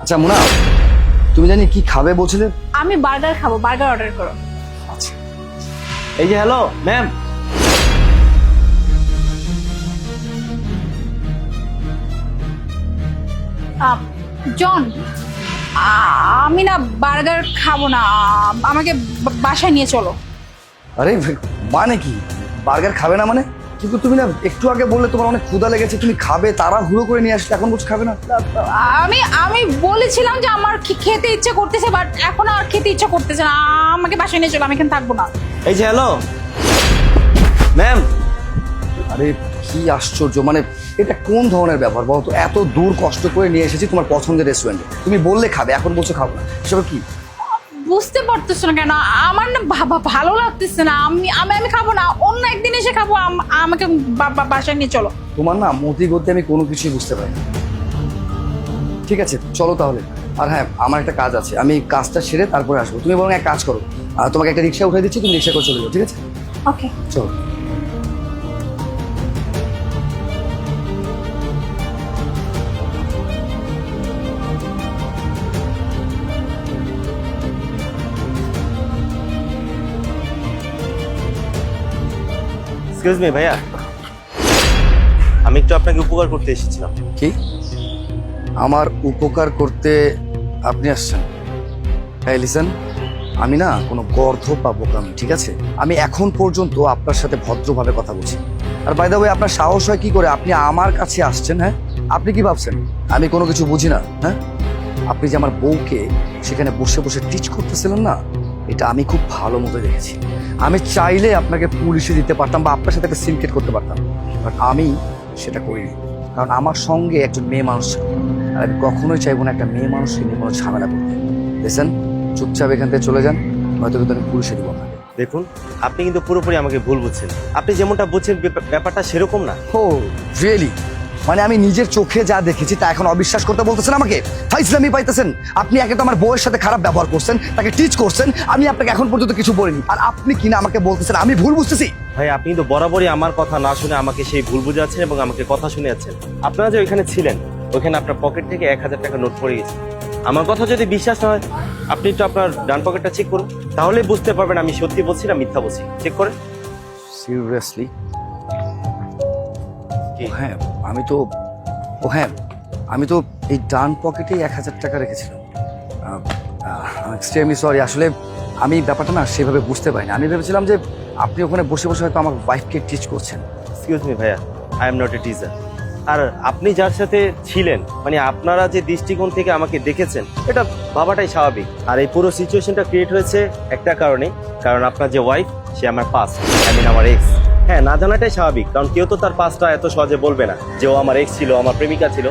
আচ্ছা মুনা, তুমি জানি কি খাবে বলছিলে? আমি বার্গার খাবো, বার্গার অর্ডার করো। আচ্ছা এই যে হ্যালো ম্যাম। জন, আমি না বার্গার খাবো না, আমাকে বাসায় নিয়ে চলো। আরে মানে কি বার্গার খাবে না মানে? কিন্তু তুমি না একটু আগে বললে তোমার অনেক ক্ষুধা লেগেছে, তুমি খাবে, তারা হুড়ো করে নিয়ে আসলে, এখন বলছো খাবে না। আমি আমি বলেছিলাম যে আমার খেতে ইচ্ছে করতেছে, বাট এখন আর খেতে ইচ্ছে করতেছে না, আমাকে বাসায় নিয়ে চলো, আমি এখানে থাকবো না। এই যে হ্যালো ম্যাম। আরে কি আশ্চর্য, মানে এটা কোন ধরনের ব্যবহার বলো তো? এত দূর কষ্ট করে নিয়ে এসেছি তোমার পছন্দের রেস্টুরেন্টে, তুমি বললে খাবে, এখন বলছো খাবো না, এসব কি? বুঝতে পারতেছো না কেন? আমার না ভালো লাগতেছে না, আমি আমি আমি খাবো না, অন্য একদিন এসে খাবো, আমাকে বাসায় নিয়ে চলো। তোমার না মতি গতি আমি কোনো কিছুই বুঝতে পারি না। ঠিক আছে চলো তাহলে। আর হ্যাঁ, আমার একটা কাজ আছে, আমি কাজটা সেরে তারপরে আসবো। তুমি বরং এক কাজ করো, তোমাকে একটা রিক্সা উঠে দিচ্ছি, তুমি রিক্সা করে চলে যাও, ঠিক আছে? ওকে। চলো। এক্সকিউজ মি ভাইয়া, আমি একটু আপনাকে উপকার করতে এসেছিলাম। কি আমার উপকার করতে আপনি আসছেন? হ্যাঁ লিসেন, আমি না কোনো গর্ধ বা বোকামি, ঠিক আছে? আমি এখন পর্যন্ত আপনার সাথে ভদ্রভাবে কথা বলছি। আর বাই দ্য ওয়ে, আপনার সাহস হয় কি করে আপনি আমার কাছে আসছেন? হ্যাঁ, আপনি কি ভাবছেন আমি কোনো কিছু বুঝি না? হ্যাঁ, আপনি যে আমার বউকে সেখানে বসে বসে টিচ করতেছিলেন না, এটা আমি খুব ভালো মতো দেখেছি। আমি চাইলে আপনাকে পুলিশে দিতে পারতাম বা আপনার সাথে একটা সিনক্রেট করতে পারতাম, বাট আমি সেটা করিনি, কারণ আমার সঙ্গে একজন মেয়ে মানুষ ছিল। আর আমি কখনোই চাইবো না একটা মেয়ে মানুষকে নিয়ে কোনো ঝামেলা করতে। দেখছেন, চুপচাপ এখান থেকে চলে যান, হয়তো কিন্তু আমি পুলিশে দিব আপনাকে। দেখুন, আপনি কিন্তু পুরোপুরি আমাকে ভুল বুঝছেন। আপনি যেমনটা বুঝছেন ব্যাপারটা সেরকম না। ও রিয়েলি? মানে আমি নিজের চোখে যা দেখেছি তা এখন অবিশ্বাস করতে বলতেছেন আমাকে? ফাইজলামি পাইতেছেন আপনি? একে তো আমার বউয়ের সাথে খারাপ ব্যবহার করছেন, তাকে টিচ করছেন, আমি আপনাকে এখন পর্যন্ত কিছু বলিনি, আর আপনি কিনা আমাকে বলতেছেন আমি ভুল বুঝতেছি? ভাই, আপনি কিন্তু বরাবরই আমার কথা না শুনে আমাকে সেই ভুল বুঝাচ্ছেন এবং আমাকে কথা শুনে যাচ্ছেন। আপনারা যে ওইখানে ছিলেন, ওইখানে আপনার পকেট থেকে 1000 টাকা নোট পড়ে গেছে। আমার কথা যদি বিশ্বাস না হয়, আপনি একটু আপনার ডান পকেটটা চেক করুন, তাহলেই বুঝতে পারবেন আমি সত্যি বলছি না মিথ্যা বলছি। চেক করেন। সিরিয়াসলি? কি? হ্যাঁ, আমি তো এই ডান পকেটেই 1000 টাকা রেখেছিলাম। এক্সট্রিমলি সরি, আসলে আমি ব্যাপারটা না সেভাবে বুঝতে পারিনি। আমি ভেবেছিলাম যে আপনি ওখানে বসে বসে হয়তো আমার ওয়াইফকে টিচ করছেন। এক্সকিউজ মি ভাইয়া, I am not a teacher. আর আপনি যার সাথে ছিলেন, মানে আপনারা যে দৃষ্টিকোণ থেকে আমাকে দেখেছেন, এটা ভাবাটাই স্বাভাবিক। আর এই পুরো সিচুয়েশনটা ক্রিয়েট হয়েছে একটা কারণে, কারণ আপনার যে ওয়াইফ, সে আমার পাস্ট, আই মিন আমার এক্স। হ্যাঁ, না জানাটাই স্বাভাবিক, কারণ কেউ তো তার পাস্টটা এত সহজে বলবে না যে ও আমার এক্স ছিল, আমার প্রেমিকা ছিল।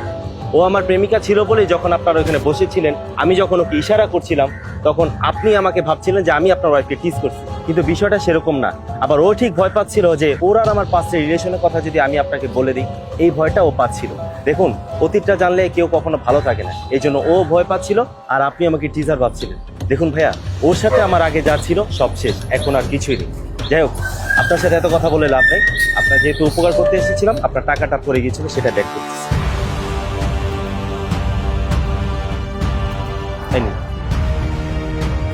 ও আমার প্রেমিকা ছিল বলেই যখন আপনারা ওখানে বসেছিলেন, আমি যখন ওকে ইশারা করছিলাম, তখন আপনি আমাকে ভাবছিলেন যে আমি আপনার ওয়াইফকে কিস করছি, কিন্তু বিষয়টা সেরকম না। আবার ও ঠিক ভয় পাচ্ছিল যে ওর আর আমার পাস্টের রিলেশনের কথা যদি আমি আপনাকে বলে দিই, এই ভয়টা ও পাচ্ছিল। দেখুন, অতীতটা জানলে কেউ কখনো ভালো থাকে না, এই জন্য ও ভয় পাচ্ছিল, আর আপনি আমাকে টিচার ভাবছিলেন। দেখুন ভাইয়া, ওর সাথে আমার আগে যা ছিল সব শেষ, এখন আর কিছুই নেই। যাই হোক, আপনার সাথে এত কথা বলে লাভ নেই। আপনার যেহেতু উপকার করতে এসেছিলাম, আপনার টাকাটা পড়ে গিয়েছিল, সেটা ব্যাক করতেছি। তাই না?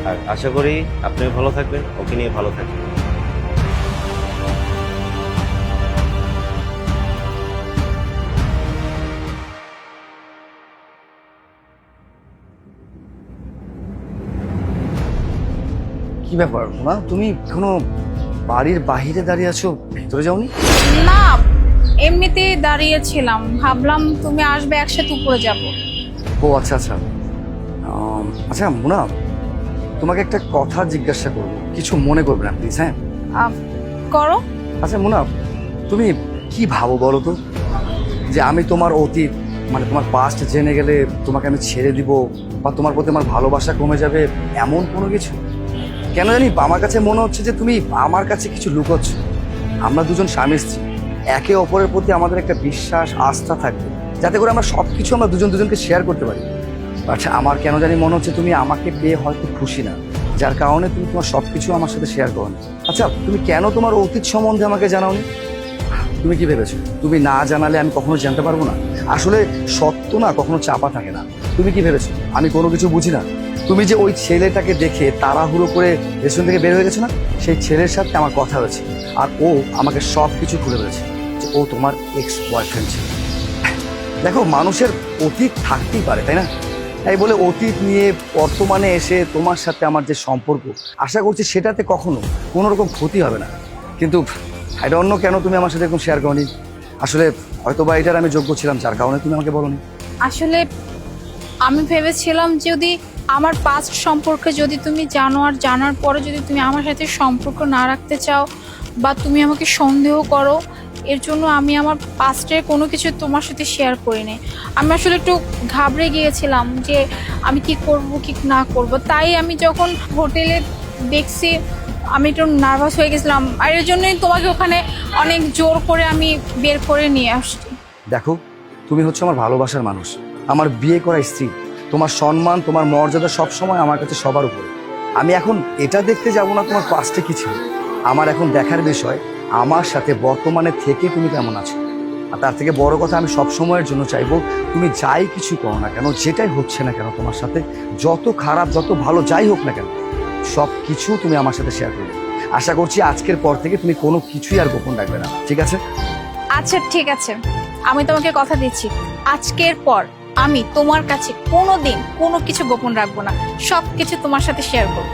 আর আশা করি আপনিও ভালো থাকবেন, ওকে নিয়ে ভালো থাকবেন। কি ব্যাপার না, তুমি এখনো বাড়ির বাহিরে দাঁড়িয়ে আছো, ভেতরে যাওনি? না, এমনিতেই দাঁড়িয়েছিলাম, ভাবলাম তুমি আসবে, একসাথে উপরে যাব। ও আচ্ছা আচ্ছা। আচ্ছা মুনা, তোমাকে একটা কথা জিজ্ঞাসা করবো, কিছু মনে করবে না প্লিজ? হ্যাঁ করো। আচ্ছা মুনা, তুমি কি ভাবো বলো তো, যে আমি তোমার অতীত, মানে তোমার পাস্ট জেনে গেলে তোমাকে আমি ছেড়ে দিব, বা তোমার প্রতি আমার ভালোবাসা কমে যাবে, এমন কোনো কিছু? কেন জানি আমার কাছে মনে হচ্ছে যে তুমি আমার কাছে কিছু লুকোচ্ছ। আমরা দুজন স্বামী স্ত্রী, একে অপরের প্রতি আমাদের একটা বিশ্বাস আস্থা থাকবে, যাতে করে আমরা সবকিছু আমরা দুজন দুজনকে শেয়ার করতে পারি। আচ্ছা, আমার কেন জানি মনে হচ্ছে তুমি আমাকে পেয়ে হয়তো খুশি না, যার কারণে তুমি তোমার সবকিছু আমার সাথে শেয়ার করো না। আচ্ছা, তুমি কেন তোমার অতীত সম্বন্ধে আমাকে জানাওনি? তুমি কি ভেবেছো তুমি না জানালে আমি কখনো জানতে পারবো না? আসলে সত্য না কখনো চাপা থাকে না, তুমি কি ভেবেছো আমি কোনো কিছু বুঝি না? তুমি যে ওই ছেলেটাকে দেখে তাড়াহুড়ো করে রেস্টুরেন্ট থেকে বের হয়ে গেছো না, সেই ছেলের সাথে আমার কথা হয়েছে, আর ও আমাকে সব কিছু খুলে বলেছে যে ও তোমার এক্স বয়ফ্রেন্ড ছিল। দেখো, মানুষের অতীত থাকতেই পারে, তাই না? তাই বলে অতীত নিয়ে বর্তমানে এসে তোমার সাথে আমার যে সম্পর্ক, আশা করছি সেটাতে কখনো কোনো রকম ক্ষতি হবে না। কিন্তু এটা অন্য কেন তুমি আমার সাথে এরকম শেয়ার করনি? আসলে হয়তো বা এটার আমি যোগ্য ছিলাম, যার কারণে তুমি আমাকে বলোনি। আসলে আমি ভেবেছিলাম যদি আমার পাস্ট সম্পর্কে যদি তুমি জানো, আর জানার পরে যদি তুমি আমার সাথে সম্পর্ক না রাখতে চাও বা তুমি আমাকে সন্দেহ করো, এর জন্য আমি আমার পাস্টের কোনো কিছু তোমার সাথে শেয়ার করিনি। আমি আসলে একটু ঘাবড়ে গিয়েছিলাম যে আমি কি করব কি না করব। তাই আমি যখন হোটেলে দেখছি আমি একটু নার্ভাস হয়ে গেছিলাম, আর এর জন্যই তোমাকে ওখানে অনেক জোর করে আমি বের করে নিয়ে আসছি। দেখো, তুমি হচ্ছে আমার ভালোবাসার মানুষ, আমার বিয়ে করা স্ত্রী। তোমার সম্মান, তোমার মর্যাদা সবসময় আমার কাছে সবার উপরে। আমি এখন এটা দেখতে যাব না তোমার পাস্টে কি ছিল। আমার এখন দেখার বিষয় আমার সাথে বর্তমানে থেকে তুমি কেমন আছো। আর তার থেকে বড় কথা, আমি সব সময়ের জন্য চাইবো তুমি যাই কিছু করো না কেন, যেটাই হচ্ছে না কেন তোমার সাথে, যত খারাপ যত ভালো যাই হোক না কেন, সব কিছু তুমি আমার সাথে শেয়ার করবে। আশা করছি আজকের পর থেকে তুমি কোনো কিছুই আর গোপন রাখবে না, ঠিক আছে? আচ্ছা ঠিক আছে, আমি তোমাকে কথা দিচ্ছি, আজকের পর আমি তোমার কাছে কোনোদিন কোনো কিছু গোপন রাখবো না, সব কিছু তোমার সাথে শেয়ার করবো।